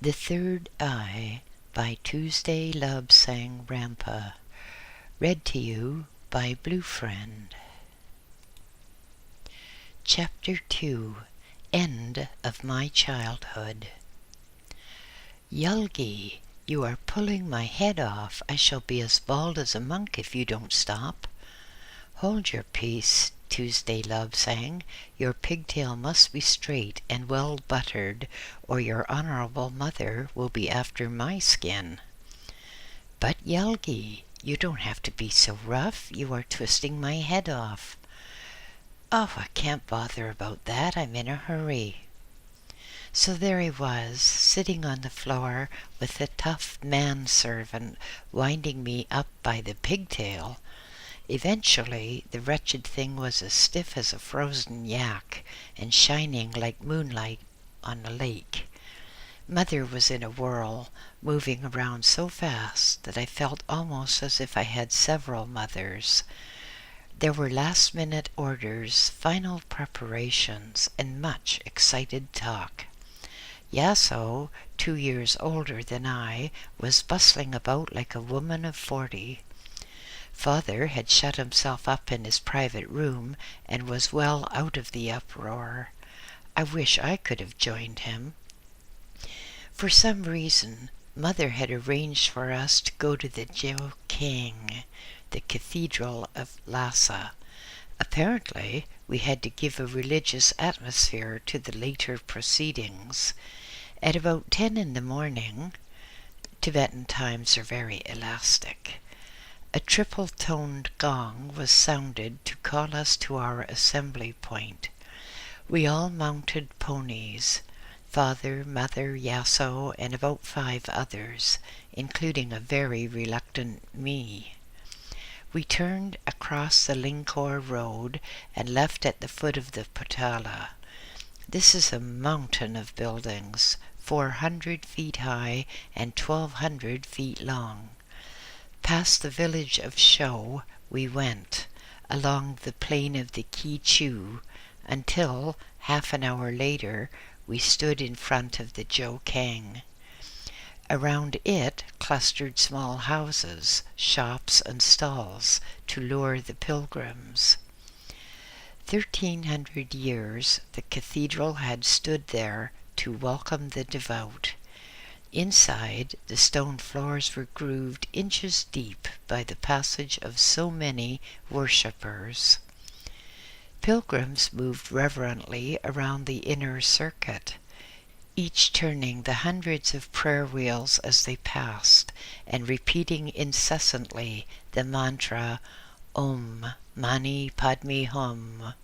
The Third Eye by Tuesday Love Sang Rampa. Read to you by BlueFriend. Chapter 2. End of My Childhood. Yulgi, you are pulling my head off. I shall be as bald as a monk if you don't stop. Hold your peace, Tuesday Love sang. Your pigtail must be straight and well buttered, or your honorable mother will be after my skin. But Yulgi, you don't have to be so rough. You are twisting my head off. Oh, I can't bother about that. I'm in a hurry. So there he was, sitting on the floor with the tough manservant winding me up by the pigtail. Eventually, the wretched thing was as stiff as a frozen yak and shining like moonlight on a lake. Mother was in a whirl, moving around so fast that I felt almost as if I had several mothers. There were last-minute orders, final preparations, and much excited talk. Yasso, 2 years older than I, was bustling about like a woman of 40. Father had shut himself up in his private room and was well out of the uproar. I wish I could have joined him. For some reason, Mother had arranged for us to go to the King, the Cathedral of Lhasa. Apparently, we had to give a religious atmosphere to the later proceedings. At about 10 in the morning, Tibetan times are very elastic, a triple-toned gong was sounded to call us to our assembly point. We all mounted ponies, Father, Mother, Yasso, and about 5 others, including a very reluctant me. We turned across the Lingkor road and left at the foot of the Potala. This is a mountain of buildings, 400 feet high and 1,200 feet long. Past the village of Shou we went, along the plain of the Ki-Chu, until, half an hour later, we stood in front of the King. Around it clustered small houses, shops, and stalls to lure the pilgrims. 1,300 years the cathedral had stood there to welcome the devout. Inside, the stone floors were grooved inches deep by the passage of so many worshippers. Pilgrims moved reverently around the inner circuit, each turning the hundreds of prayer wheels as they passed, and repeating incessantly the mantra, Om Mani Padme Hum.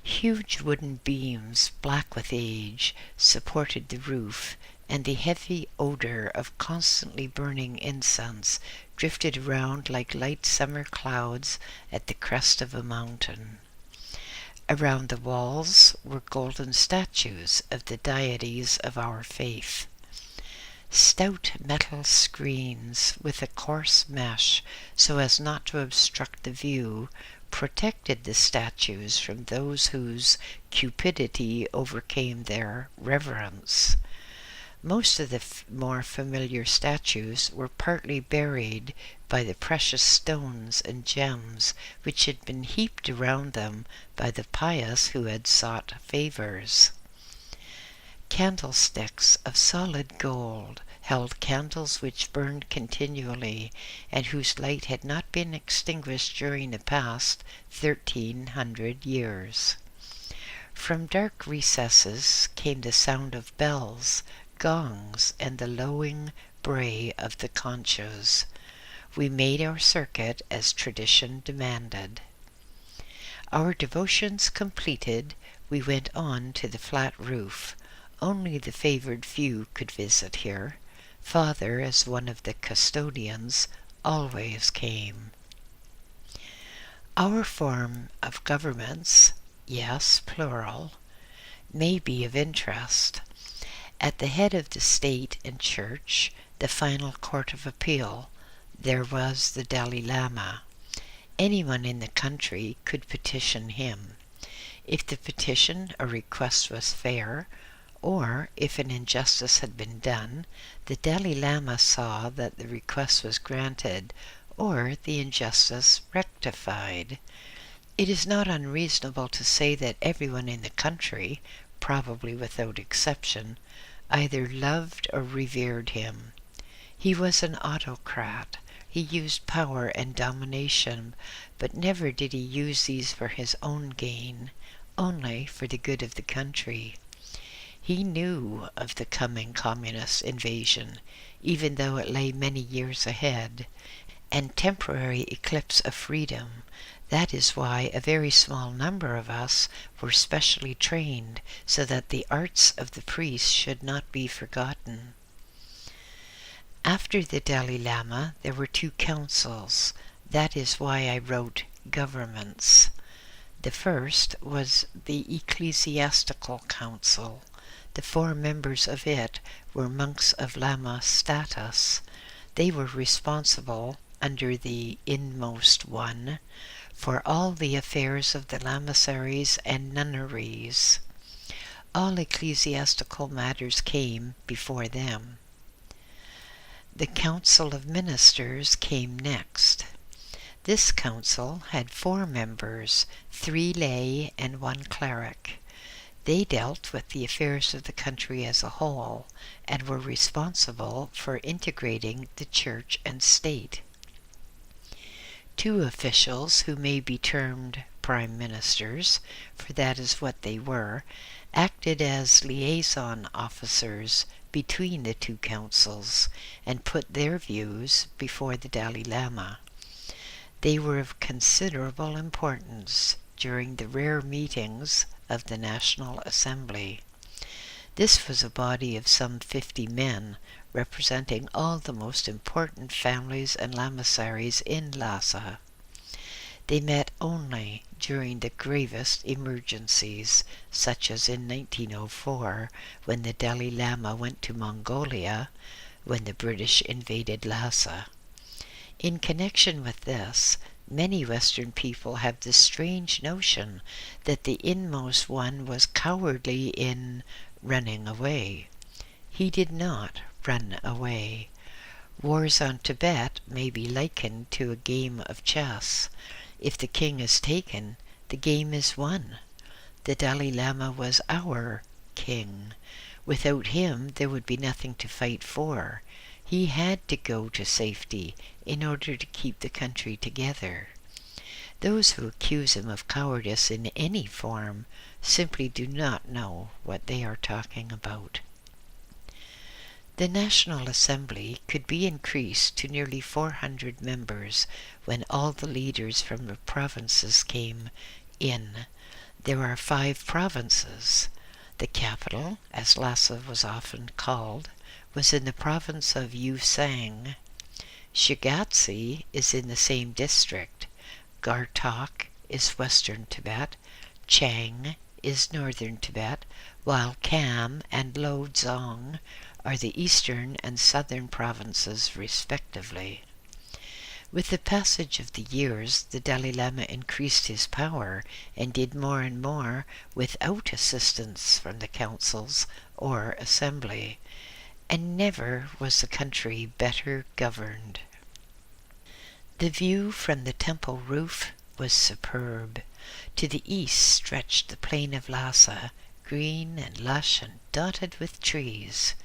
Huge wooden beams, black with age, supported the roof, and the heavy odor of constantly burning incense drifted around like light summer clouds at the crest of a mountain. Around the walls were golden statues of the deities of our faith. Stout metal screens with a coarse mesh, so as not to obstruct the view, protected the statues from those whose cupidity overcame their reverence. Most of the more familiar statues were partly buried by the precious stones and gems which had been heaped around them by the pious who had sought favors. Candlesticks of solid gold held candles which burned continually and whose light had not been extinguished during the past 1,300 years. From dark recesses came the sound of bells, gongs, and the lowing bray of the conchos. We made our circuit as tradition demanded. Our devotions completed, we went on to the flat roof. Only the favored few could visit here. Father, as one of the custodians, always came. Our form of governments, yes, plural, may be of interest. At the head of the state and church, the final court of appeal, there was the Dalai Lama. Anyone in the country could petition him. If the petition or request was fair, Or, if an injustice had been done, the Dalai Lama saw that the request was granted or the injustice rectified. It is not unreasonable to say that everyone in the country, probably without exception, either loved or revered him. He was an autocrat. He used power and domination, but never did he use these for his own gain, only for the good of the country. He knew of the coming communist invasion, even though it lay many years ahead, and temporary eclipse of freedom. That is why a very small number of us were specially trained so that the arts of the priest should not be forgotten. After the Dalai Lama, there were 2 councils. That is why I wrote governments. The first was the Ecclesiastical Council. The 4 members of it were monks of Lama status. They were responsible, under the inmost one, for all the affairs of the lamaseries and nunneries. All ecclesiastical matters came before them. The Council of Ministers came next. This council had 4 members, 3 lay and 1 cleric. They dealt with the affairs of the country as a whole, and were responsible for integrating the church and state. 2 officials, who may be termed prime ministers, for that is what they were, acted as liaison officers between the 2 councils, and put their views before the Dalai Lama. They were of considerable importance during the rare meetings of the National Assembly. This was a body of some 50 men, representing all the most important families and lamaseries in Lhasa. They met only during the gravest emergencies, such as in 1904, when the Dalai Lama went to Mongolia, when the British invaded Lhasa. In connection with this, many Western people have this strange notion that the inmost one was cowardly in running away. He did not run away. Wars on Tibet may be likened to a game of chess. If the king is taken, the game is won. The Dalai Lama was our king. Without him, there would be nothing to fight for. He had to go to safety in order to keep the country together. Those who accuse him of cowardice in any form simply do not know what they are talking about. The National Assembly could be increased to nearly 400 members when all the leaders from the provinces came in. There are 5 provinces. The capital, as Lhasa was often called, was in the province of Yusang. Shigatse is in the same district. Gartok is western Tibet. Chang is northern Tibet, while Kham and Lodong are the eastern and southern provinces respectively. With the passage of the years, the Dalai Lama increased his power and did more and more without assistance from the councils or assembly, and never was the country better governed. The view from the temple roof was superb. To the east stretched the plain of Lhasa, green and lush and dotted with trees.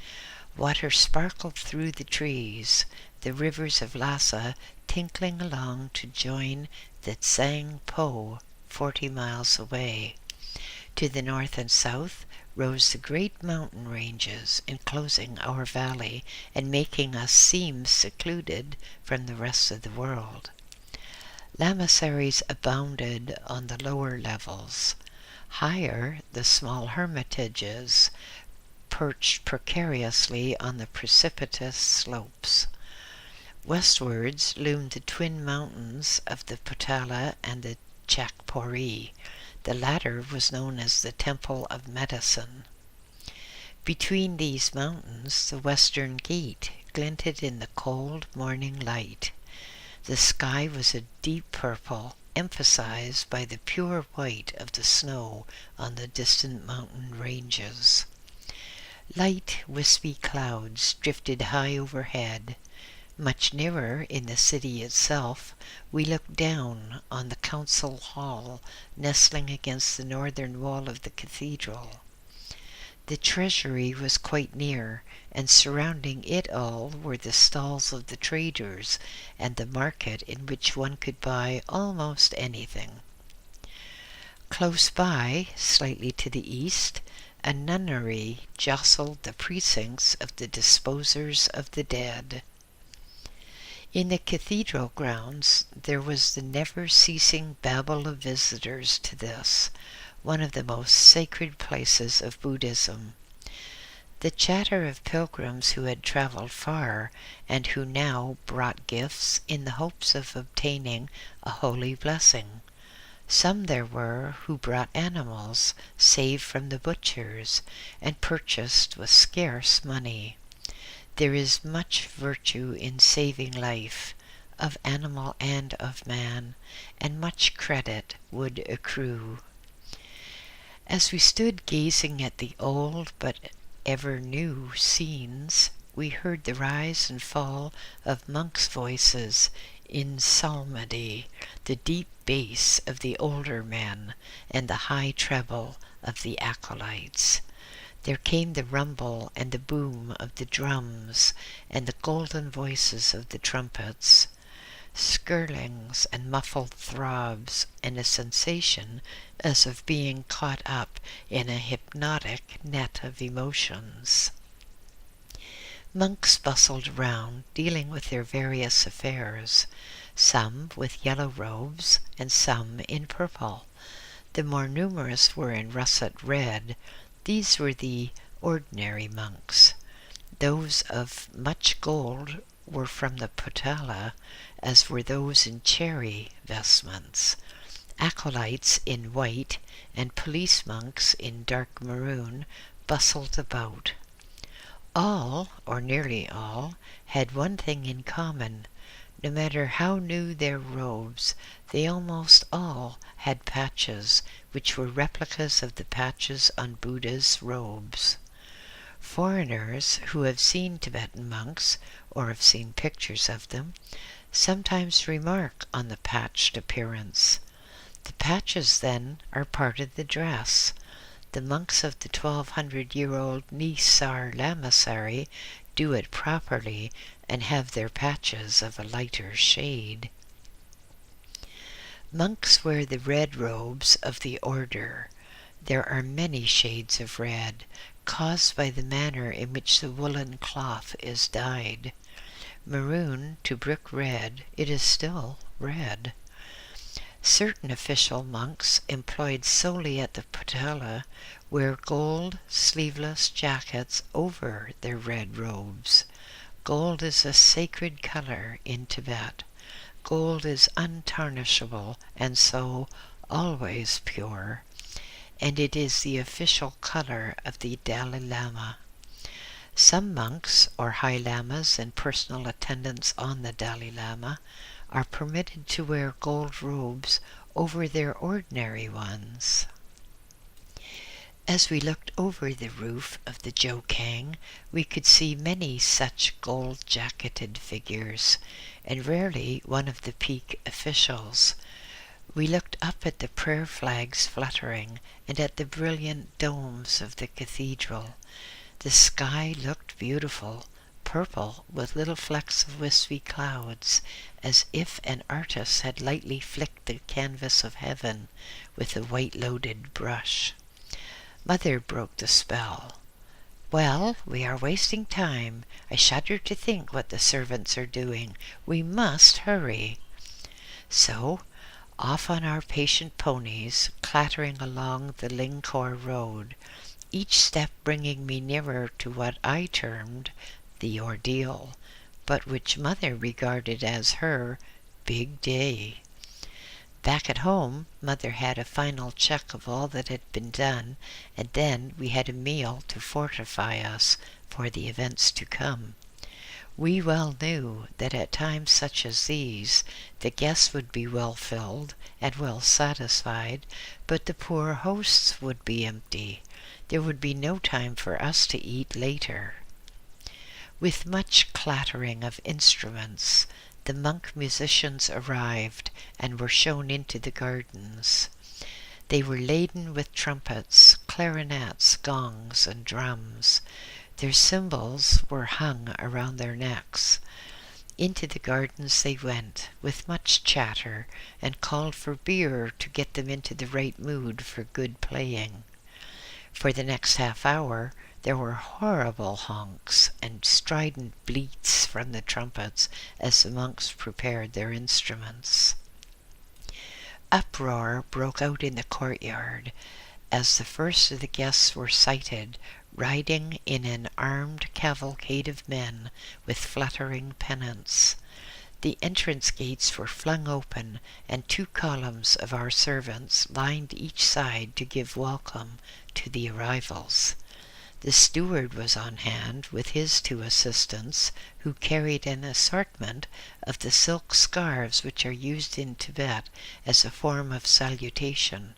Water sparkled through the trees, the rivers of Lhasa tinkling along to join the Tsang Po 40 miles away. To the north and south rose the great mountain ranges enclosing our valley and making us seem secluded from the rest of the world. Lamaseries abounded on the lower levels. Higher, the small hermitages perched precariously on the precipitous slopes. Westwards loomed the twin mountains of the Potala and the Chakpori. The latter was known as the Temple of Medicine. Between these mountains, the western gate glinted in the cold morning light. The sky was a deep purple, emphasized by the pure white of the snow on the distant mountain ranges. Light, wispy clouds drifted high overhead. Much nearer, in the city itself, we looked down on the council hall nestling against the northern wall of the cathedral. The treasury was quite near, and surrounding it all were the stalls of the traders and the market in which one could buy almost anything. Close by, slightly to the east, a nunnery jostled the precincts of the disposers of the dead. In the cathedral grounds there was the never-ceasing babble of visitors to this, one of the most sacred places of Buddhism. The chatter of pilgrims who had traveled far, and who now brought gifts in the hopes of obtaining a holy blessing. Some there were who brought animals saved from the butchers, and purchased with scarce money. There is much virtue in saving life, of animal and of man, and much credit would accrue. As we stood gazing at the old but ever new scenes, we heard the rise and fall of monks' voices in psalmody, the deep bass of the older men, and the high treble of the acolytes. There came the rumble and the boom of the drums, and the golden voices of the trumpets, skirlings and muffled throbs, and a sensation as of being caught up in a hypnotic net of emotions. Monks bustled round, dealing with their various affairs, some with yellow robes and some in purple. The more numerous were in russet red. These were the ordinary monks. Those of much gold were from the Potala, as were those in cherry vestments. Acolytes in white and police monks in dark maroon bustled about. All, or nearly all, had one thing in common. No matter how new their robes, they almost all had patches, which were replicas of the patches on Buddha's robes. Foreigners who have seen Tibetan monks, or have seen pictures of them, sometimes remark on the patched appearance. The patches, then, are part of the dress. The monks of the 1200-year-old Nisar Lamasery do it properly and have their patches of a lighter shade. Monks wear the red robes of the order. There are many shades of red, caused by the manner in which the woolen cloth is dyed. Maroon to brick red, it is still red. Certain official monks, employed solely at the Potala, wear gold sleeveless jackets over their red robes. Gold is a sacred color in Tibet. Gold is untarnishable, and so always pure, and it is the official color of the Dalai Lama. Some monks, or high lamas and personal attendants on the Dalai Lama, are permitted to wear gold robes over their ordinary ones. As we looked over the roof of the Jokang, we could see many such gold-jacketed figures, and rarely one of the peak officials. We looked up at the prayer flags fluttering, and at the brilliant domes of the cathedral. The sky looked beautiful, purple with little flecks of wispy clouds, as if an artist had lightly flicked the canvas of heaven with a white-loaded brush. Mother broke the spell. "Well, we are wasting time. I shudder to think what the servants are doing. We must hurry." So, off on our patient ponies, clattering along the Lingkhor road, each step bringing me nearer to what I termed the ordeal, but which Mother regarded as her big day. Back at home, Mother had a final check of all that had been done, and then we had a meal to fortify us for the events to come. We well knew that at times such as these, the guests would be well filled and well satisfied, but the poor hosts would be empty. There would be no time for us to eat later. With much clattering of instruments, the monk musicians arrived and were shown into the gardens. They were laden with trumpets, clarinets, gongs, and drums. Their cymbals were hung around their necks. Into the gardens they went, with much chatter, and called for beer to get them into the right mood for good playing. For the next half hour there were horrible honks and strident bleats from the trumpets as the monks prepared their instruments. Uproar broke out in the courtyard as the first of the guests were sighted, riding in an armed cavalcade of men with fluttering pennants. The entrance gates were flung open, and 2 columns of our servants lined each side to give welcome to the arrivals. The steward was on hand with his 2 assistants, who carried an assortment of the silk scarves which are used in Tibet as a form of salutation.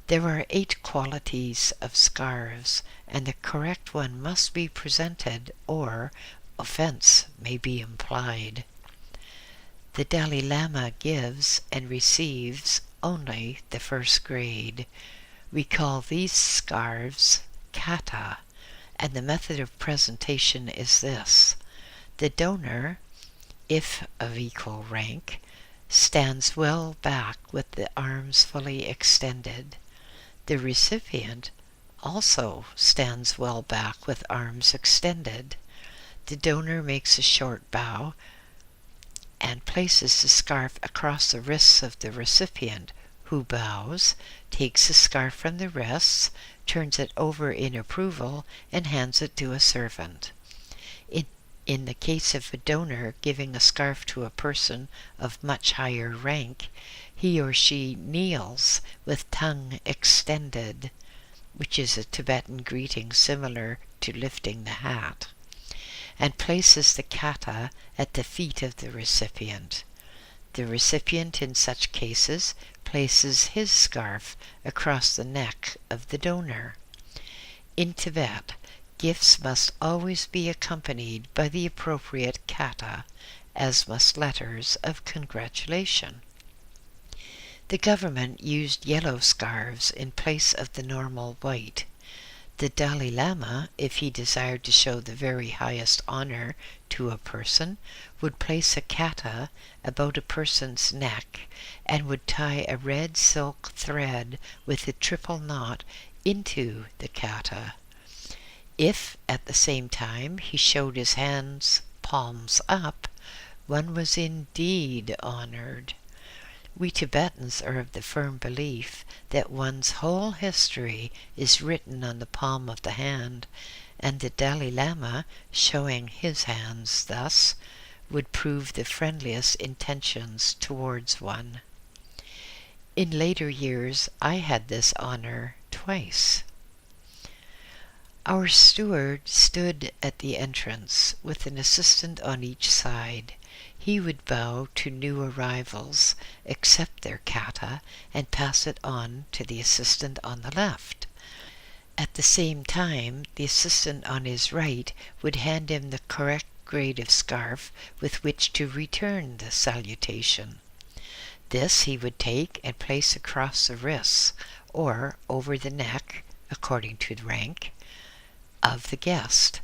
There are 8 qualities of scarves, and the correct one must be presented, or offense may be implied. The Dalai Lama gives and receives only the first grade. We call these scarves kata, and the method of presentation is this. The donor, if of equal rank, stands well back with the arms fully extended. The recipient also stands well back with arms extended. The donor makes a short bow and places the scarf across the wrists of the recipient, who bows, takes the scarf from the wrists, turns it over in approval, and hands it to a servant. In the case of a donor giving a scarf to a person of much higher rank, he or she kneels with tongue extended, which is a Tibetan greeting similar to lifting the hat, and places the kata at the feet of the recipient. The recipient in such cases places his scarf across the neck of the donor. In Tibet, gifts must always be accompanied by the appropriate kata, as must letters of congratulation. The government used yellow scarves in place of the normal white. The Dalai Lama, if he desired to show the very highest honor to a person, would place a kata about a person's neck and would tie a red silk thread with a triple knot into the kata. If, at the same time, he showed his hands palms up, one was indeed honored. We Tibetans are of the firm belief that one's whole history is written on the palm of the hand, and the Dalai Lama, showing his hands thus, would prove the friendliest intentions towards one. In later years, I had this honor twice. Our steward stood at the entrance with an assistant on each side. He would bow to new arrivals, accept their kata, and pass it on to the assistant on the left. At the same time, the assistant on his right would hand him the correct grade of scarf with which to return the salutation. This he would take and place across the wrists, or over the neck, according to the rank of the guest.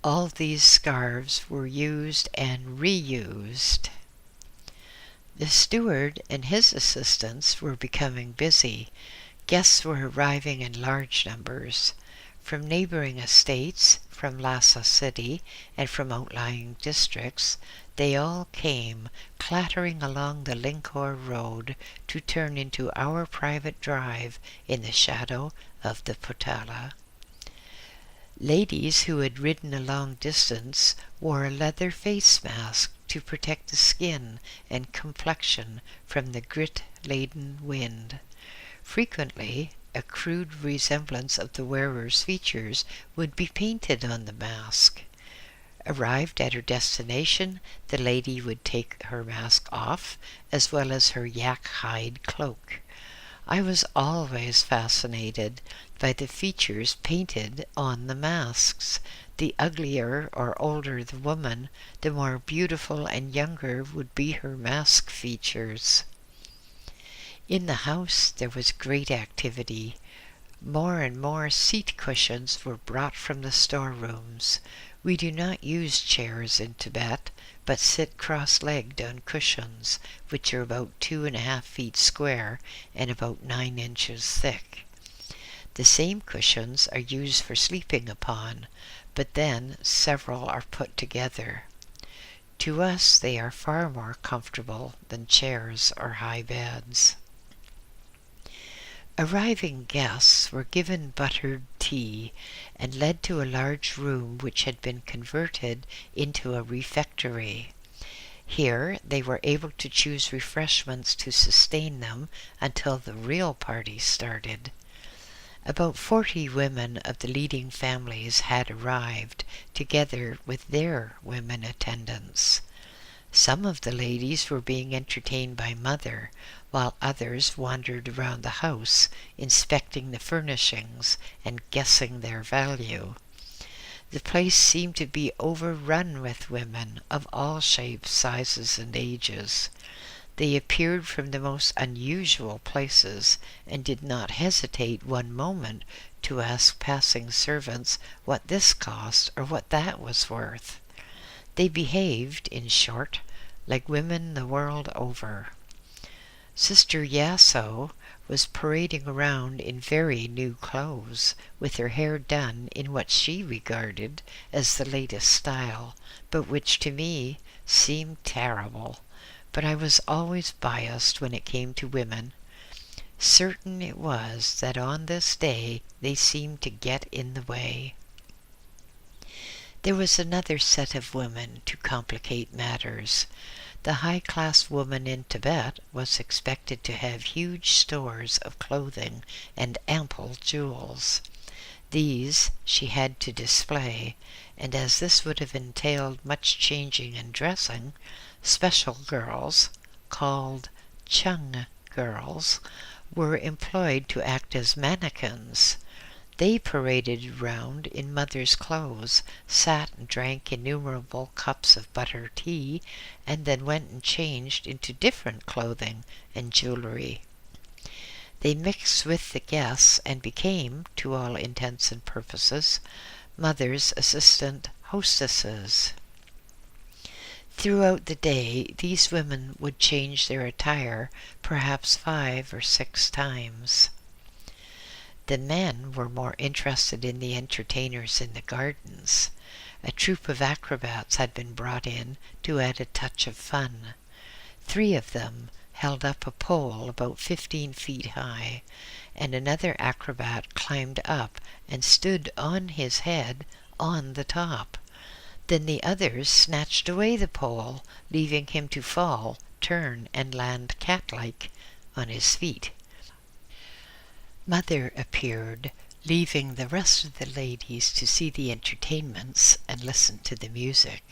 All these scarves were used and reused. The steward and his assistants were becoming busy. Guests were arriving in large numbers. From neighboring estates, from Lhasa city, and from outlying districts, they all came, clattering along the Linkor road to turn into our private drive in the shadow of the Potala. Ladies who had ridden a long distance wore a leather face mask to protect the skin and complexion from the grit-laden wind. Frequently, a crude resemblance of the wearer's features would be painted on the mask. Arrived at her destination, the lady would take her mask off, as well as her yak hide cloak. I was always fascinated by the features painted on the masks. The uglier or older the woman, the more beautiful and younger would be her mask features. In the house there was great activity. More and more seat cushions were brought from the storerooms. We do not use chairs in Tibet, but sit cross-legged on cushions, which are about 2.5 feet square and about 9 inches thick. The same cushions are used for sleeping upon, but then several are put together. To us they are far more comfortable than chairs or high beds. Arriving guests were given buttered tea and led to a large room which had been converted into a refectory. Here they were able to choose refreshments to sustain them until the real party started. About 40 women of the leading families had arrived, together with their women attendants. Some of the ladies were being entertained by Mother, while others wandered around the house, inspecting the furnishings and guessing their value. The place seemed to be overrun with women of all shapes, sizes, and ages. They appeared from the most unusual places, and did not hesitate one moment to ask passing servants what this cost or what that was worth. They behaved, in short, like women the world over. Sister Yasso was parading around in very new clothes, with her hair done in what she regarded as the latest style, but which to me seemed terrible. But I was always biased when it came to women. Certain it was that on this day they seemed to get in the way. There was another set of women to complicate matters. The high-class woman in Tibet was expected to have huge stores of clothing and ample jewels. These she had to display, and as this would have entailed much changing and dressing, special girls, called Chung girls, were employed to act as mannequins. They paraded around in Mother's clothes, sat and drank innumerable cups of butter tea, and then went and changed into different clothing and jewelry. They mixed with the guests and became, to all intents and purposes, Mother's assistant hostesses. Throughout the day, these women would change their attire perhaps 5 or 6 times. The men were more interested in the entertainers in the gardens. A troupe of acrobats had been brought in to add a touch of fun. 3 of them held up a pole about 15 feet high, and another acrobat climbed up and stood on his head on the top. Then the others snatched away the pole, leaving him to fall, turn, and land cat-like on his feet. Mother appeared, leaving the rest of the ladies to see the entertainments and listen to the music.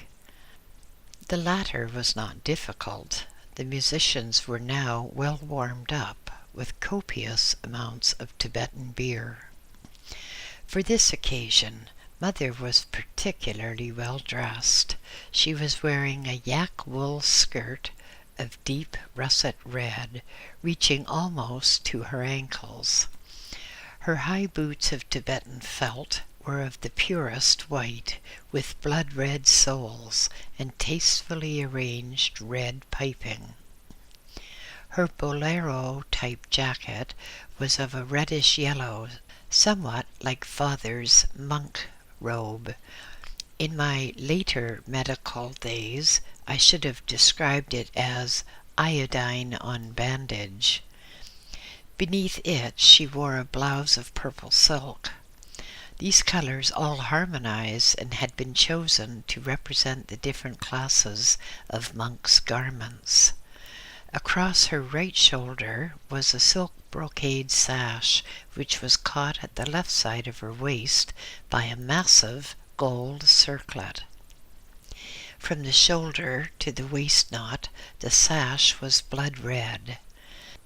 The latter was not difficult. The musicians were now well warmed up with copious amounts of Tibetan beer. For this occasion, Mother was particularly well dressed. She was wearing a yak wool skirt of deep russet red, reaching almost to her ankles. Her high boots of Tibetan felt were of the purest white, with blood-red soles and tastefully arranged red piping. Her bolero-type jacket was of a reddish yellow, somewhat like Father's monk robe. In my later medical days, I should have described it as iodine on bandage. Beneath it she wore a blouse of purple silk. These colors all harmonize and had been chosen to represent the different classes of monks' garments. Across her right shoulder was a silk brocade sash, which was caught at the left side of her waist by a massive gold circlet. From the shoulder to the waist knot, the sash was blood red.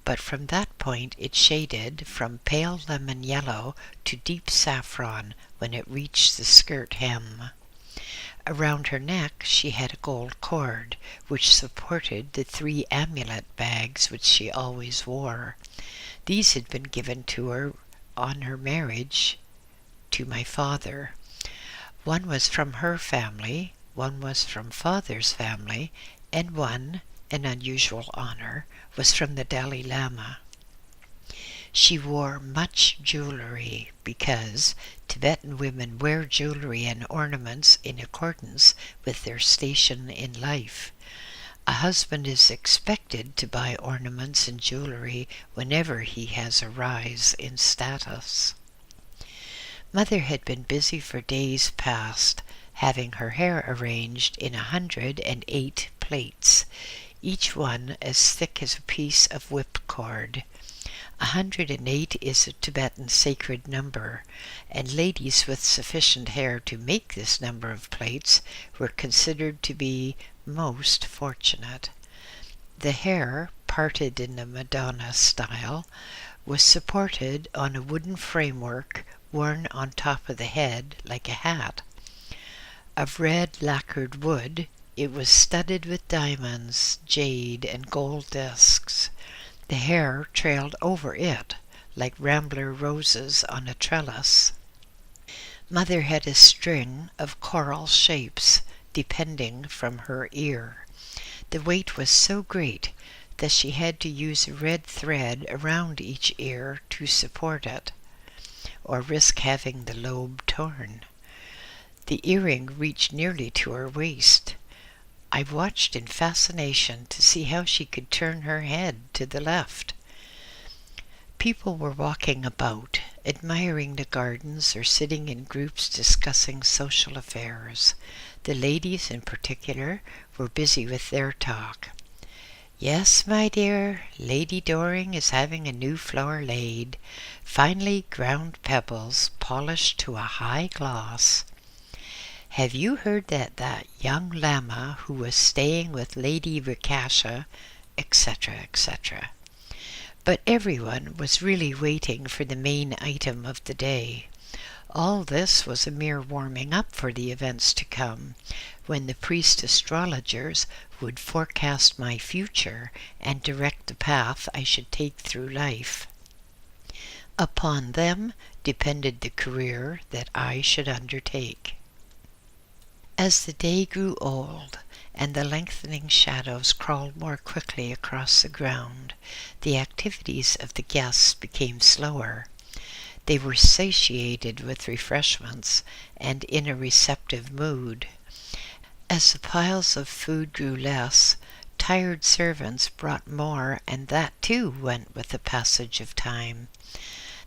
but from that point it shaded from pale lemon yellow to deep saffron when it reached the skirt hem. Around her neck she had a gold cord, which supported the 3 amulet bags which she always wore. These had been given to her on her marriage to my father. One was from her family, one was from father's family, and one, an unusual honor, was from the Dalai Lama. She wore much jewelry because Tibetan women wear jewelry and ornaments in accordance with their station in life. A husband is expected to buy ornaments and jewelry whenever he has a rise in status. Mother had been busy for days past, having her hair arranged in 108 plaits, each one as thick as a piece of whipcord. 108 is a Tibetan sacred number, and ladies with sufficient hair to make this number of plaits were considered to be most fortunate. The hair, parted in the Madonna style, was supported on a wooden framework worn on top of the head like a hat. Of red lacquered wood, it was studded with diamonds, jade, and gold discs. The hair trailed over it like rambler roses on a trellis. Mother had a string of coral shapes depending from her ear. The weight was so great that she had to use a red thread around each ear to support it, or risk having the lobe torn. The earring reached nearly to her waist. I watched in fascination to see how she could turn her head to the left. People were walking about, admiring the gardens or sitting in groups discussing social affairs. The ladies, in particular, were busy with their talk. "Yes, my dear, Lady Doring is having a new floor laid. Finely ground pebbles, polished to a high gloss. Have you heard that young Lama who was staying with Lady Rikasha," etc., etc. But everyone was really waiting for the main item of the day. All this was a mere warming up for the events to come, when the priest astrologers would forecast my future and direct the path I should take through life. Upon them depended the career that I should undertake. As the day grew old, and the lengthening shadows crawled more quickly across the ground, the activities of the guests became slower. They were satiated with refreshments and in a receptive mood. As the piles of food grew less, tired servants brought more, and that too went with the passage of time.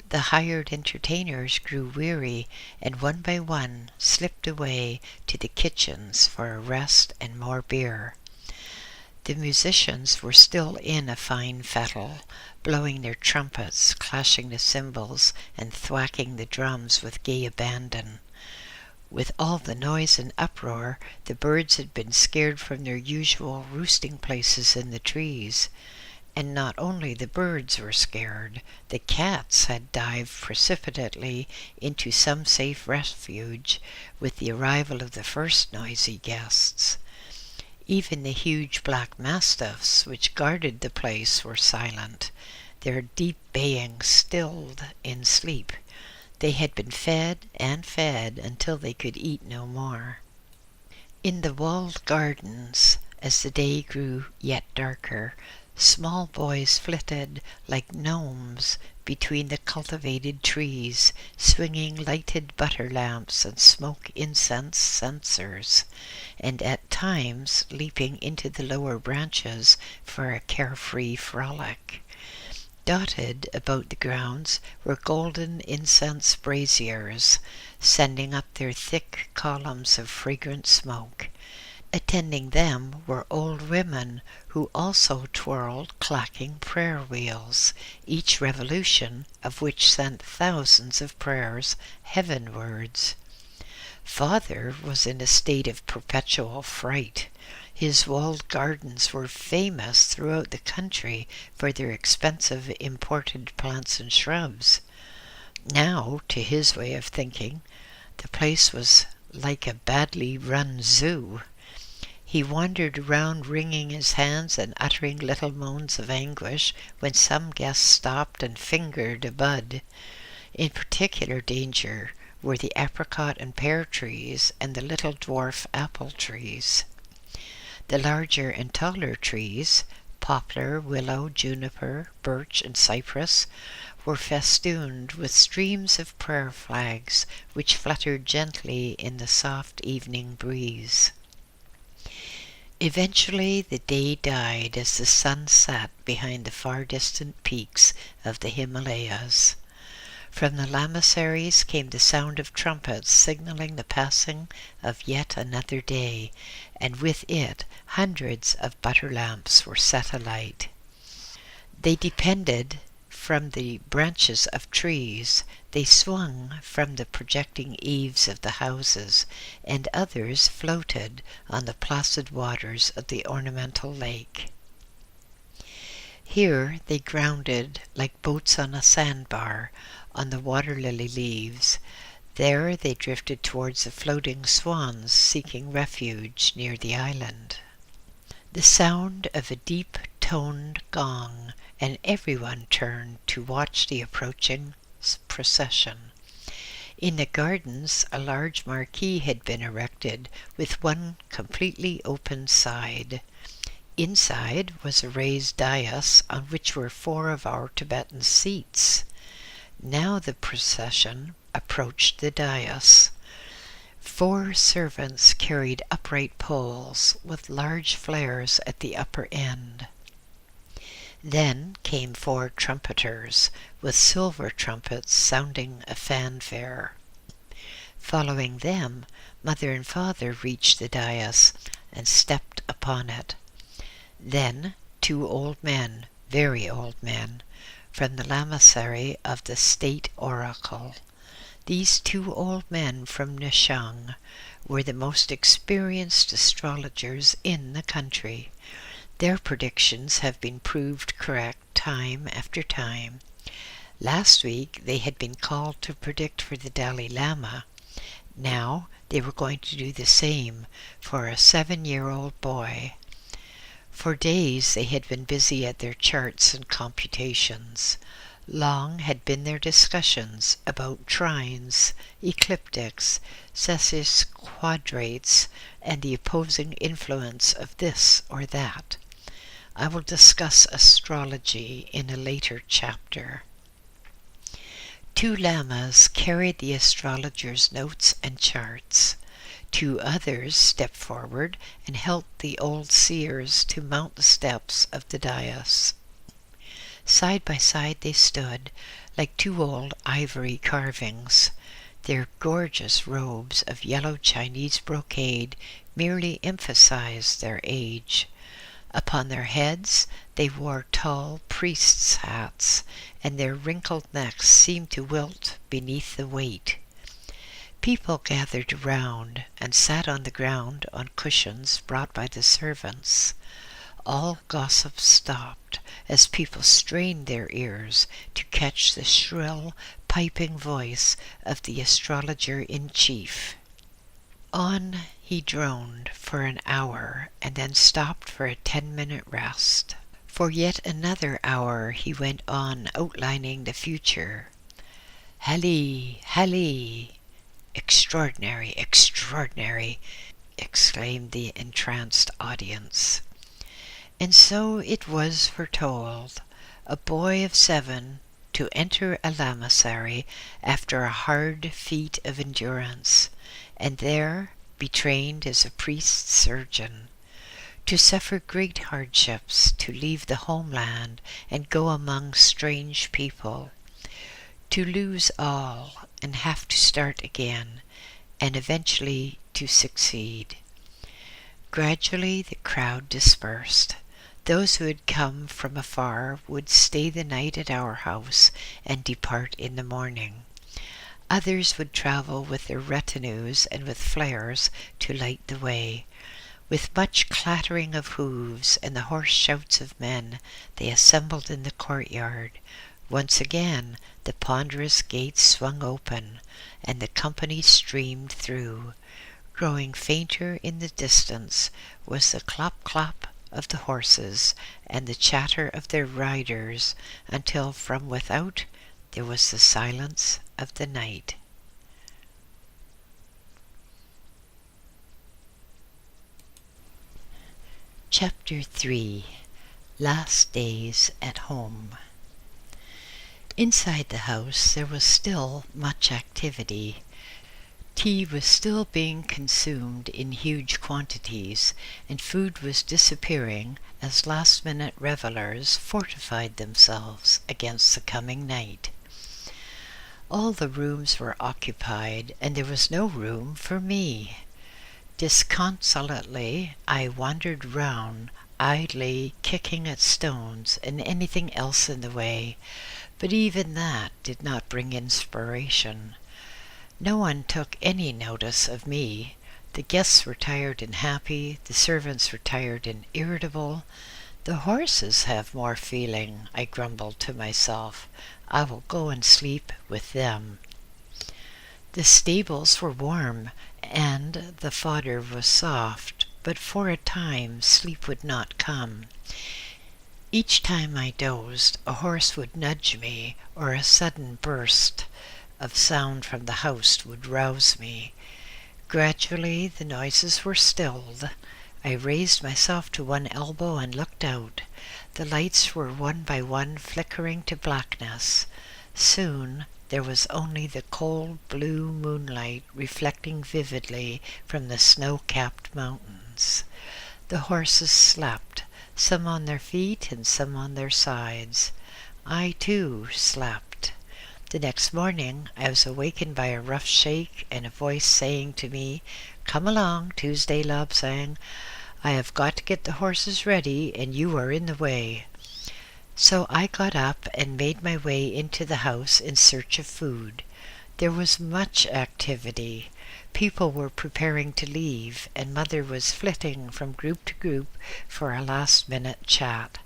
The hired entertainers grew weary, and one by one slipped away to the kitchens for a rest and more beer. The musicians were still in a fine fettle, blowing their trumpets, clashing the cymbals, and thwacking the drums with gay abandon. With all the noise and uproar, the birds had been scared from their usual roosting places in the trees. And not only the birds were scared, the cats had dived precipitately into some safe refuge with the arrival of the first noisy guests. Even the huge black mastiffs which guarded the place were silent, their deep baying stilled in sleep. They had been fed and fed until they could eat no more. In the walled gardens, as the day grew yet darker, small boys flitted like gnomes between the cultivated trees, swinging lighted butter lamps and smoke incense censers, and at times leaping into the lower branches for a carefree frolic. Dotted about the grounds were golden incense braziers, sending up their thick columns of fragrant smoke. Attending them were old women who also twirled clacking prayer wheels, each revolution of which sent thousands of prayers heavenwards. Father was in a state of perpetual fright. His walled gardens were famous throughout the country for their expensive imported plants and shrubs. Now, to his way of thinking, the place was like a badly run zoo. He wandered around wringing his hands and uttering little moans of anguish when some guest stopped and fingered a bud. In particular danger were the apricot and pear trees and the little dwarf apple trees. The larger and taller trees, poplar, willow, juniper, birch, and cypress, were festooned with streams of prayer flags which fluttered gently in the soft evening breeze. Eventually the day died as the sun set behind the far distant peaks of the Himalayas. From the lamasseries came the sound of trumpets signaling the passing of yet another day, and with it hundreds of butter lamps were set alight. They depended from the branches of trees, they swung from the projecting eaves of the houses, and others floated on the placid waters of the ornamental lake. Here they grounded like boats on a sandbar on the water lily leaves. There they drifted towards the floating swans seeking refuge near the island. The sound of a deep-toned gong, and everyone turned to watch the approaching procession. In the gardens, a large marquee had been erected with one completely open side. Inside was a raised dais on which were 4 of our Tibetan seats. Now the procession approached the dais. 4 servants carried upright poles with large flares at the upper end. Then came 4 trumpeters with silver trumpets sounding a fanfare. Following them, Mother and Father reached the dais and stepped upon it. Then 2 old men, very old men, from the lamasery of the state oracle. These 2 old men from Nishang were the most experienced astrologers in the country. Their predictions have been proved correct time after time. Last week they had been called to predict for the Dalai Lama. Now they were going to do the same for a 7-year-old boy. For days they had been busy at their charts and computations. Long had been their discussions about trines, ecliptics, sesquadrates, and the opposing influence of this or that. I will discuss astrology in a later chapter. 2 lamas carried the astrologers' notes and charts. 2 others stepped forward and helped the old seers to mount the steps of the dais. Side by side they stood, like 2 old ivory carvings. Their gorgeous robes of yellow Chinese brocade merely emphasized their age. Upon their heads they wore tall priests' hats, and their wrinkled necks seemed to wilt beneath the weight. People gathered around and sat on the ground on cushions brought by the servants. All gossip stopped as people strained their ears to catch the shrill, piping voice of the astrologer-in-chief. On he droned for an hour and then stopped for a 10-minute rest. For yet another hour he went on outlining the future. "Hali, Hali! Extraordinary, extraordinary!" exclaimed the entranced audience. And so it was foretold. A boy of 7 to enter a lamasery after a hard feat of endurance, and there be trained as a priest surgeon, to suffer great hardships, to leave the homeland and go among strange people, to lose all and have to start again, and eventually to succeed. Gradually the crowd dispersed. Those who had come from afar would stay the night at our house and depart in the morning. Others would travel with their retinues and with flares to light the way. With much clattering of hooves and the hoarse shouts of men, they assembled in the courtyard. Once again the ponderous gates swung open, and the company streamed through. Growing fainter in the distance was the clop-clop of the horses and the chatter of their riders, until from without there was the silence of the night. Chapter 3. Last Days at Home. Inside the house there was still much activity. Tea was still being consumed in huge quantities, and food was disappearing as last-minute revelers fortified themselves against the coming night. All the rooms were occupied, and there was no room for me. Disconsolately, I wandered round, idly kicking at stones and anything else in the way, but even that did not bring inspiration. No one took any notice of me. The guests were tired and happy, the servants were tired and irritable. The horses have more feeling, I grumbled to myself. I will go and sleep with them. The stables were warm, and the fodder was soft, but for a time sleep would not come. Each time I dozed, a horse would nudge me, or a sudden burst of sound from the house would rouse me. Gradually the noises were stilled. I raised myself to one elbow and looked out. The lights were one by one flickering to blackness. Soon there was only the cold blue moonlight reflecting vividly from the snow-capped mountains. The horses slept, some on their feet and some on their sides. I too slept. The next morning I was awakened by a rough shake and a voice saying to me, "Come along, Tuesday Lobsang. I have got to get the horses ready, and you are in the way." So I got up and made my way into the house in search of food. There was much activity. People were preparing to leave, and Mother was flitting from group to group for a last-minute chat.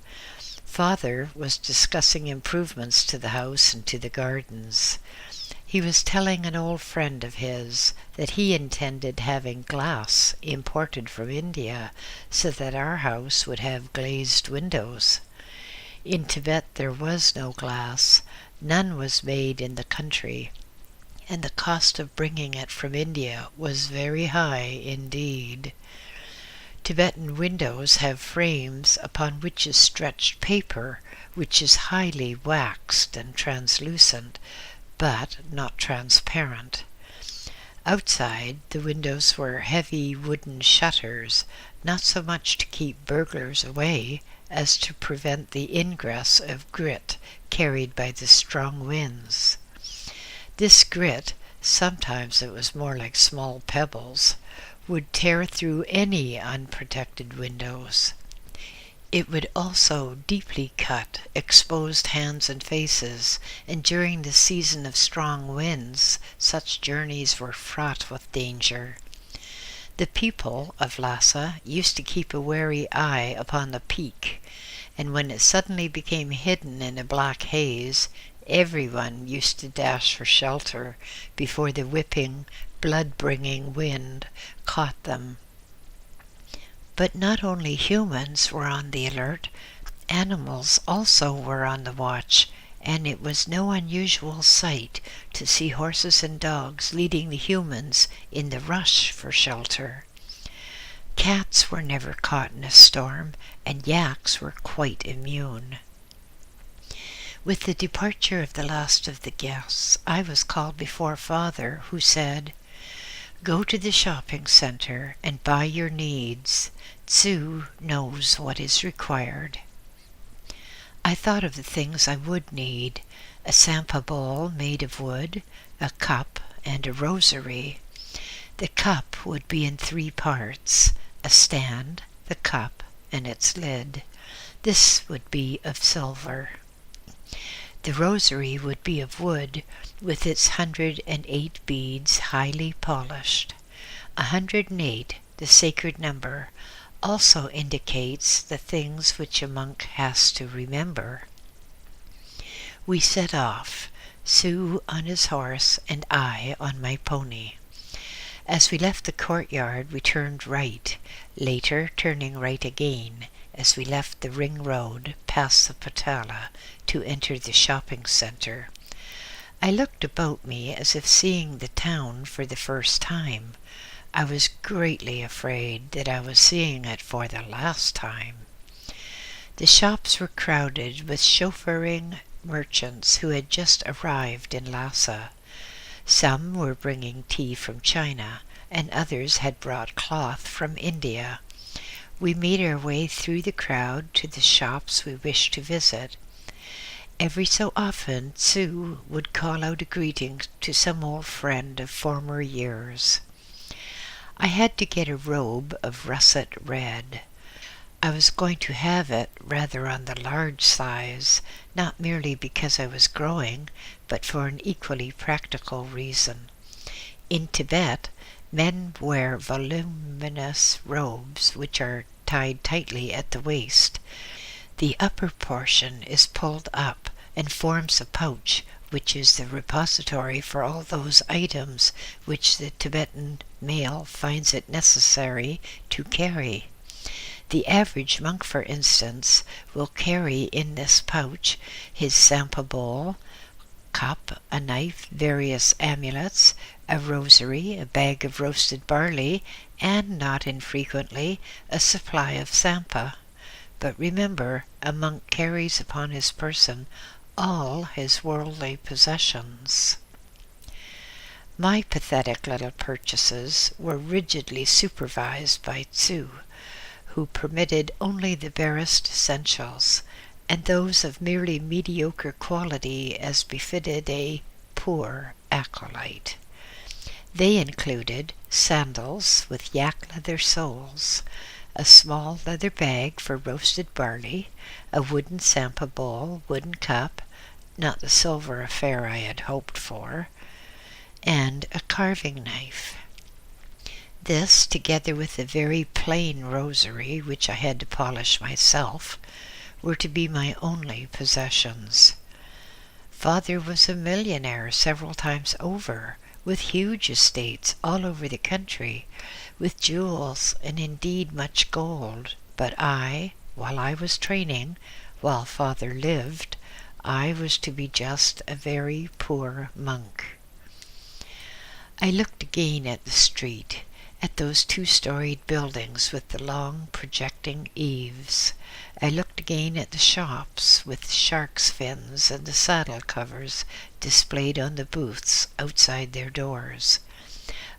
Father was discussing improvements to the house and to the gardens. He was telling an old friend of his that he intended having glass imported from India so that our house would have glazed windows. In Tibet there was no glass. None was made in the country, and the cost of bringing it from India was very high indeed. Tibetan windows have frames upon which is stretched paper, which is highly waxed and translucent, but not transparent. Outside, the windows were heavy wooden shutters, not so much to keep burglars away as to prevent the ingress of grit carried by the strong winds. This grit, sometimes it was more like small pebbles, would tear through any unprotected windows. It would also deeply cut exposed hands and faces, and during the season of strong winds, such journeys were fraught with danger. The people of Lhasa used to keep a wary eye upon the peak, and when it suddenly became hidden in a black haze, everyone used to dash for shelter before the whipping, blood-bringing wind caught them. But not only humans were on the alert, animals also were on the watch, and it was no unusual sight to see horses and dogs leading the humans in the rush for shelter. Cats were never caught in a storm, and yaks were quite immune. With the departure of the last of the guests, I was called before Father, who said, "Go to the shopping center and buy your needs. Tzu knows what is required." I thought of the things I would need: a sampa bowl made of wood, a cup, and a rosary. The cup would be in 3 parts: a stand, the cup, and its lid. This would be of silver. The rosary would be of wood, with its 108 beads highly polished. 108, the sacred number, also indicates the things which a monk has to remember. We set off, Sue on his horse and I on my pony. As we left the courtyard, we turned right, later turning right again, as we left the ring road past the Potala to enter the shopping centre. I looked about me as if seeing the town for the first time. I was greatly afraid that I was seeing it for the last time. The shops were crowded with chauffeuring merchants who had just arrived in Lhasa. Some were bringing tea from China, and others had brought cloth from India. We made our way through the crowd to the shops we wished to visit. Every so often, Sue would call out a greeting to some old friend of former years. I had to get a robe of russet red. I was going to have it rather on the large size, not merely because I was growing, but for an equally practical reason. In Tibet, men wear voluminous robes which are tied tightly at the waist. The upper portion is pulled up and forms a pouch, which is the repository for all those items which the Tibetan male finds it necessary to carry. The average monk, for instance, will carry in this pouch his sampa bowl, cup, a knife, various amulets, a rosary, a bag of roasted barley, and, not infrequently, a supply of sampa. But remember, a monk carries upon his person all his worldly possessions. My pathetic little purchases were rigidly supervised by Tzu, who permitted only the barest essentials, and those of merely mediocre quality as befitted a poor acolyte. They included sandals with yak leather soles, a small leather bag for roasted barley, a wooden sampa bowl, wooden cup, not the silver affair I had hoped for, and a carving knife. This, together with the very plain rosary, which I had to polish myself, were to be my only possessions. Father was a millionaire several times over, with huge estates all over the country, with jewels and indeed much gold, but while I was training, while Father lived, I was to be just a very poor monk. I looked again at the street, at those 2-storied buildings with the long projecting eaves. I looked again at the shops with shark's fins and the saddle covers displayed on the booths outside their doors.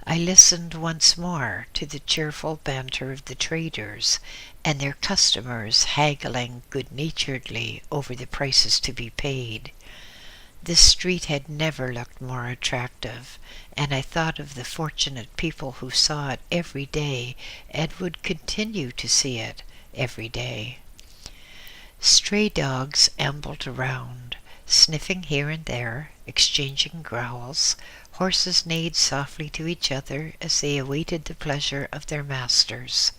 I listened once more to the cheerful banter of the traders and their customers haggling good-naturedly over the prices to be paid. This street had never looked more attractive, and I thought of the fortunate people who saw it every day and would continue to see it every day. Stray dogs ambled around, sniffing here and there, exchanging growls. Horses neighed softly to each other as they awaited the pleasure of their masters.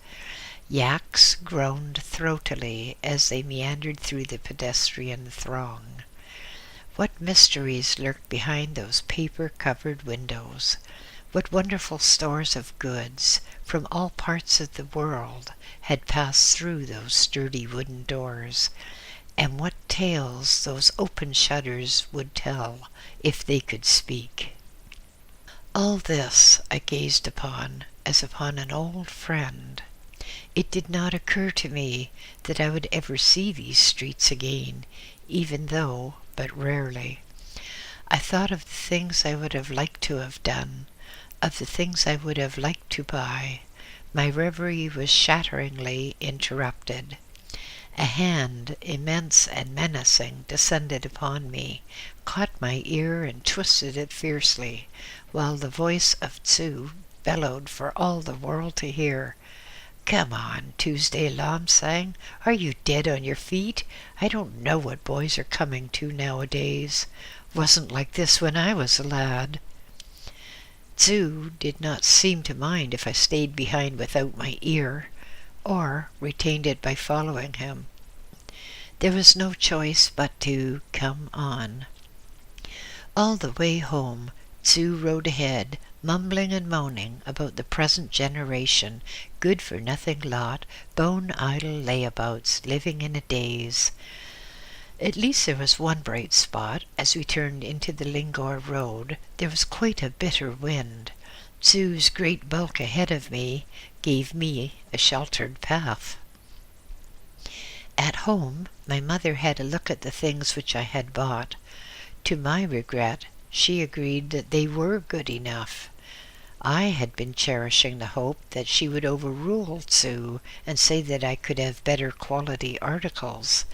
Yaks groaned throatily as they meandered through the pedestrian throng. What mysteries lurked behind those paper-covered windows! What wonderful stores of goods from all parts of the world had passed through those sturdy wooden doors, and what tales those open shutters would tell if they could speak! All this I gazed upon as upon an old friend. It did not occur to me that I would ever see these streets again, even though but rarely. I thought of the things I would have liked to have done, of the things I would have liked to buy. My reverie was shatteringly interrupted. A hand, immense and menacing, descended upon me, caught my ear and twisted it fiercely, while the voice of Tzu bellowed for all the world to hear, "Come on, Tuesday," Lam sang. "Are you dead on your feet? I don't know what boys are coming to nowadays. Wasn't like this when I was a lad." Tzu did not seem to mind if I stayed behind without my ear, or retained it by following him. There was no choice but to come on. All the way home, Tzu rode ahead, mumbling and moaning about the present generation, good-for-nothing lot, bone-idle layabouts, living in a daze. At least there was one bright spot. As we turned into the Lingor road, there was quite a bitter wind. Tzu's great bulk ahead of me gave me a sheltered path. At home, my mother had a look at the things which I had bought. To my regret, she agreed that they were good enough. I had been cherishing the hope that she would overrule Tzu and say that I could have better quality articles.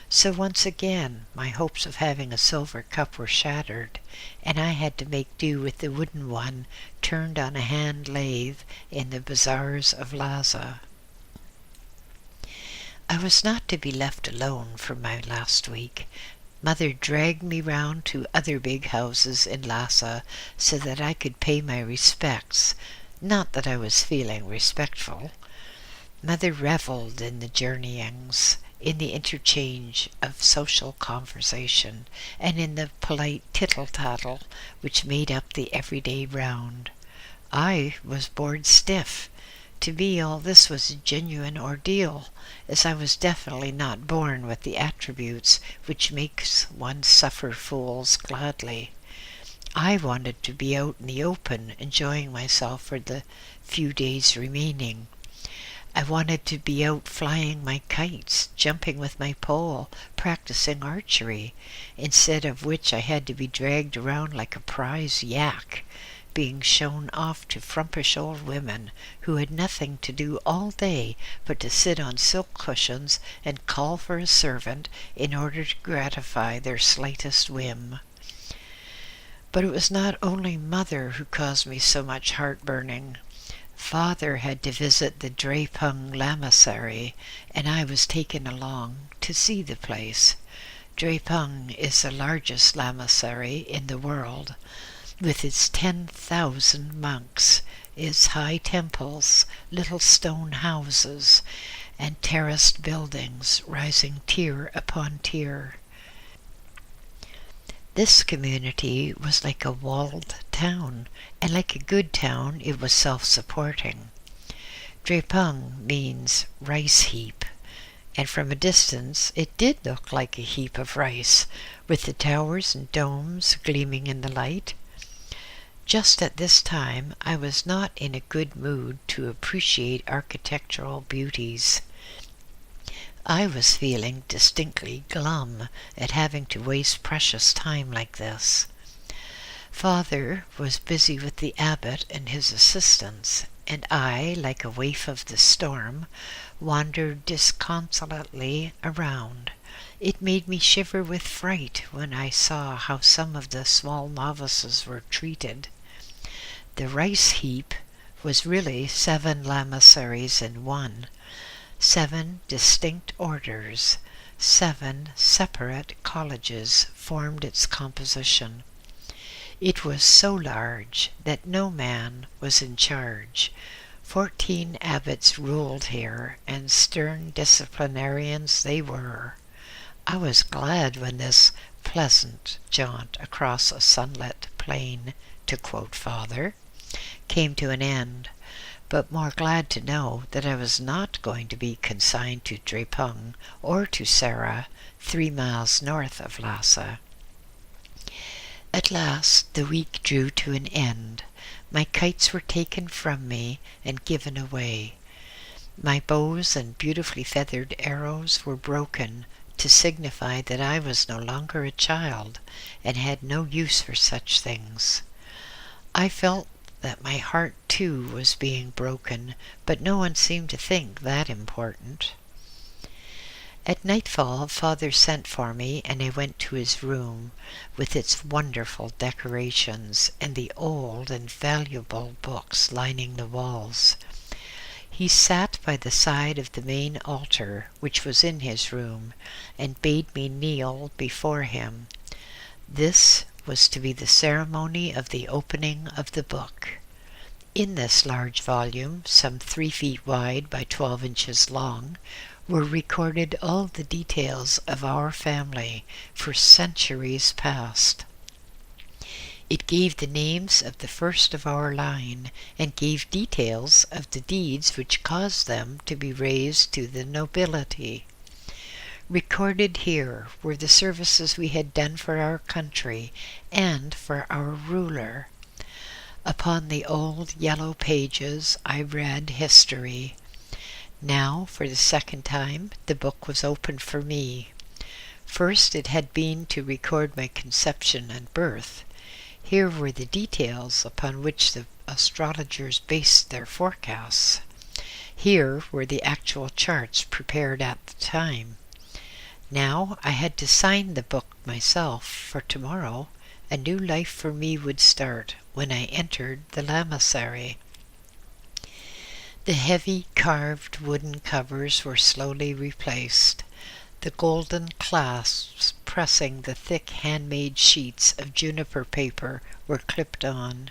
So once again, my hopes of having a silver cup were shattered, and I had to make do with the wooden one turned on a hand lathe in the bazaars of Lhasa. I was not to be left alone for my last week. Mother dragged me round to other big houses in Lhasa so that I could pay my respects. Not that I was feeling respectful. Mother revelled in the journeyings, in the interchange of social conversation, and in the polite tittle-tattle which made up the everyday round. I was bored stiff. To me all this was a genuine ordeal, as I was definitely not born with the attributes which makes one suffer fools gladly. I wanted to be out in the open, enjoying myself for the few days remaining. I wanted to be out flying my kites, jumping with my pole, practicing archery, instead of which I had to be dragged around like a prize yak, being shown off to frumpish old women who had nothing to do all day but to sit on silk cushions and call for a servant in order to gratify their slightest whim. But it was not only Mother who caused me so much heartburning. Father had to visit the Drepung Lamasery, and I was taken along to see the place. Drepung is the largest lamasery in the world, with its 10,000 monks, its high temples, little stone houses, and terraced buildings rising tier upon tier. This community was like a walled town, and like a good town it was self-supporting. Drepung means rice heap, and from a distance it did look like a heap of rice, with the towers and domes gleaming in the light. Just at this time I was not in a good mood to appreciate architectural beauties. I was feeling distinctly glum at having to waste precious time like this. Father was busy with the abbot and his assistants, and I, like a waif of the storm, wandered disconsolately around. It made me shiver with fright when I saw how some of the small novices were treated. The rice heap was really 7 lamaseries in one, 7 distinct orders, 7 separate colleges formed its composition. It was so large that no man was in charge. 14 abbots ruled here, and stern disciplinarians they were. I was glad when this pleasant jaunt across a sunlit plain, to quote Father, came to an end, but more glad to know that I was not going to be consigned to Drepung or to Sera, 3 miles north of Lhasa. At last the week drew to an end. My kites were taken from me and given away. My bows and beautifully feathered arrows were broken to signify that I was no longer a child and had no use for such things. I felt that my heart too was being broken, but no one seemed to think that important. At nightfall Father sent for me, and I went to his room with its wonderful decorations and the old and valuable books lining the walls. He sat by the side of the main altar, which was in his room, and bade me kneel before him. This was to be the ceremony of the opening of the book. In this large volume, some 3 feet wide by 12 inches long, were recorded all the details of our family for centuries past. It gave the names of the first of our line, and gave details of the deeds which caused them to be raised to the nobility. Recorded here were the services we had done for our country and for our ruler. Upon the old yellow pages I read history. Now, for the second time, the book was opened for me. First it had been to record my conception and birth. Here were the details upon which the astrologers based their forecasts. Here were the actual charts prepared at the time. Now I had to sign the book myself, for tomorrow a new life for me would start when I entered the lamasery. The heavy carved wooden covers were slowly replaced. The golden clasps pressing the thick handmade sheets of juniper paper were clipped on.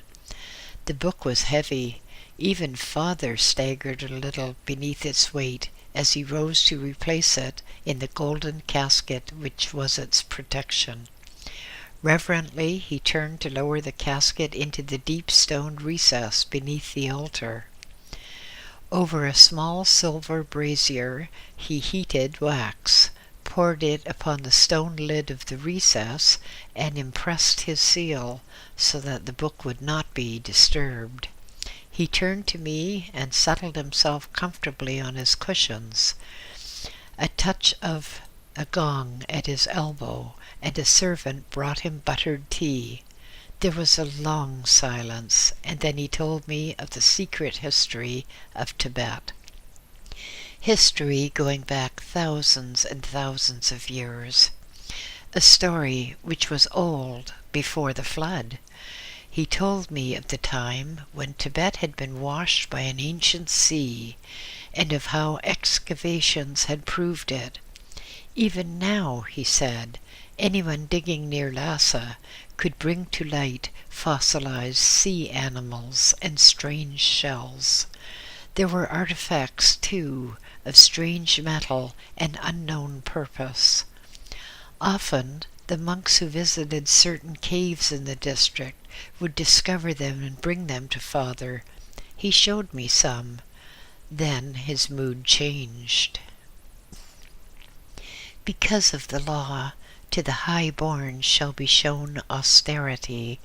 The book was heavy. Even Father staggered a little beneath its weight as he rose to replace it in the golden casket which was its protection. Reverently he turned to lower the casket into the deep stoned recess beneath the altar. Over a small silver brazier he heated wax, poured it upon the stone lid of the recess, and impressed his seal so that the book would not be disturbed. He turned to me and settled himself comfortably on his cushions. A touch of a gong at his elbow, and a servant brought him buttered tea. There was a long silence, and then he told me of the secret history of Tibet. History going back thousands and thousands of years. A story which was old before the flood. He told me of the time when Tibet had been washed by an ancient sea, and of how excavations had proved it. Even now, he said, anyone digging near Lhasa could bring to light fossilized sea animals and strange shells. There were artifacts, too, of strange metal and unknown purpose. Often, the monks who visited certain caves in the district would discover them and bring them to Father. He showed me some. Then his mood changed. Because of the law, to the high-born shall be shown austerity,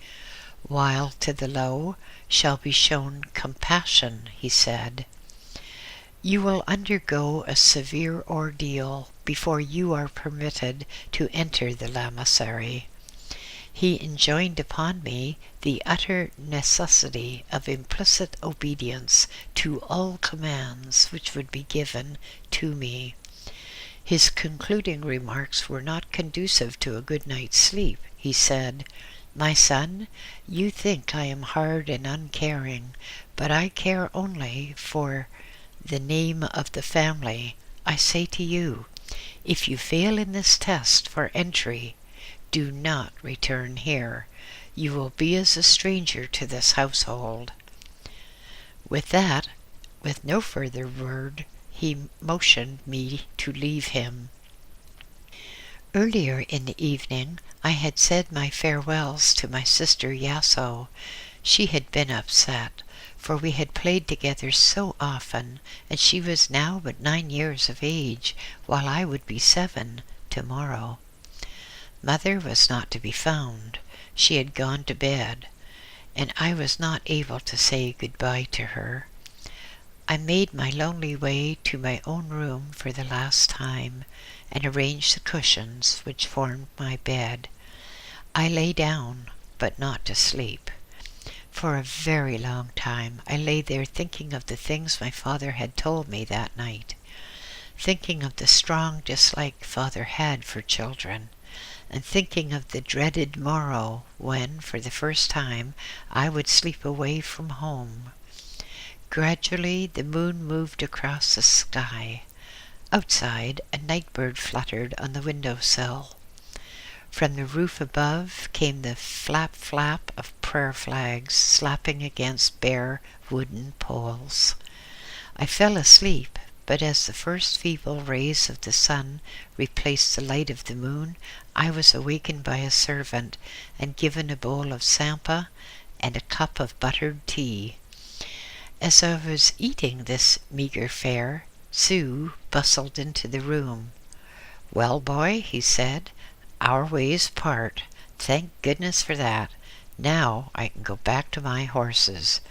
while to the low shall be shown compassion, he said. You will undergo a severe ordeal before you are permitted to enter the lamasery. He enjoined upon me the utter necessity of implicit obedience to all commands which would be given to me. His concluding remarks were not conducive to a good night's sleep. He said, "My son, you think I am hard and uncaring, but I care only for the name of the family. I say to you, if you fail in this test for entry, do not return here. You will be as a stranger to this household." With that, with no further word, he motioned me to leave him. Earlier in the evening, I had said my farewells to my sister Yaso. She had been upset, for we had played together so often, and she was now but 9 years of age, while I would be 7 tomorrow. Mother was not to be found. She had gone to bed, and I was not able to say goodbye to her. I made my lonely way to my own room for the last time, and arranged the cushions which formed my bed. I lay down, but not to sleep. For a very long time I lay there thinking of the things my father had told me that night, thinking of the strong dislike Father had for children, and thinking of the dreaded morrow when, for the first time, I would sleep away from home. Gradually the moon moved across the sky. Outside, a night bird fluttered on the window-sill. From the roof above came the flap-flap of prayer flags slapping against bare wooden poles. I fell asleep, but as the first feeble rays of the sun replaced the light of the moon, I was awakened by a servant and given a bowl of sampa and a cup of buttered tea. As I was eating this meager fare, Sue bustled into the room. "Well, boy," he said, "our ways part. Thank goodness for that. Now I can go back to my horses.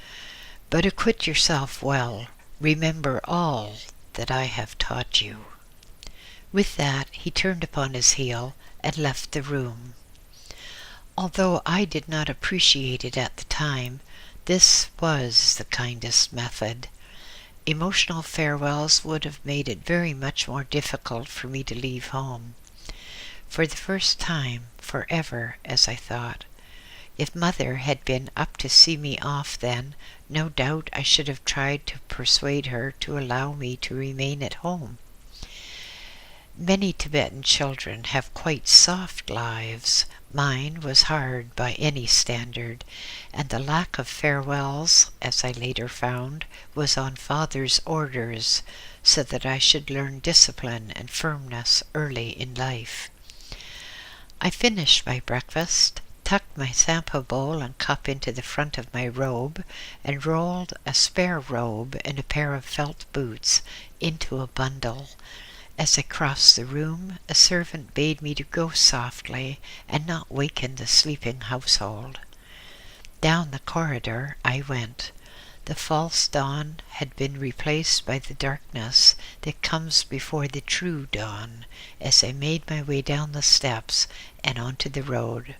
But acquit yourself well. Remember all that I have taught you." With that he turned upon his heel and left the room. Although I did not appreciate it at the time, this was the kindest method. Emotional farewells would have made it very much more difficult for me to leave home. For the first time, forever, as I thought. If Mother had been up to see me off then, no doubt I should have tried to persuade her to allow me to remain at home. Many Tibetan children have quite soft lives. Mine was hard by any standard, and the lack of farewells, as I later found, was on Father's orders, so that I should learn discipline and firmness early in life. I finished my breakfast, tucked my sampa bowl and cup into the front of my robe, and rolled a spare robe and a pair of felt boots into a bundle. As I crossed the room, a servant bade me to go softly and not waken the sleeping household. Down the corridor I went. The false dawn had been replaced by the darkness that comes before the true dawn as I made my way down the steps and onto the road.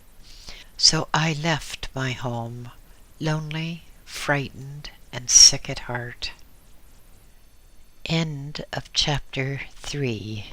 So I left my home, lonely, frightened, and sick at heart. End of chapter 3.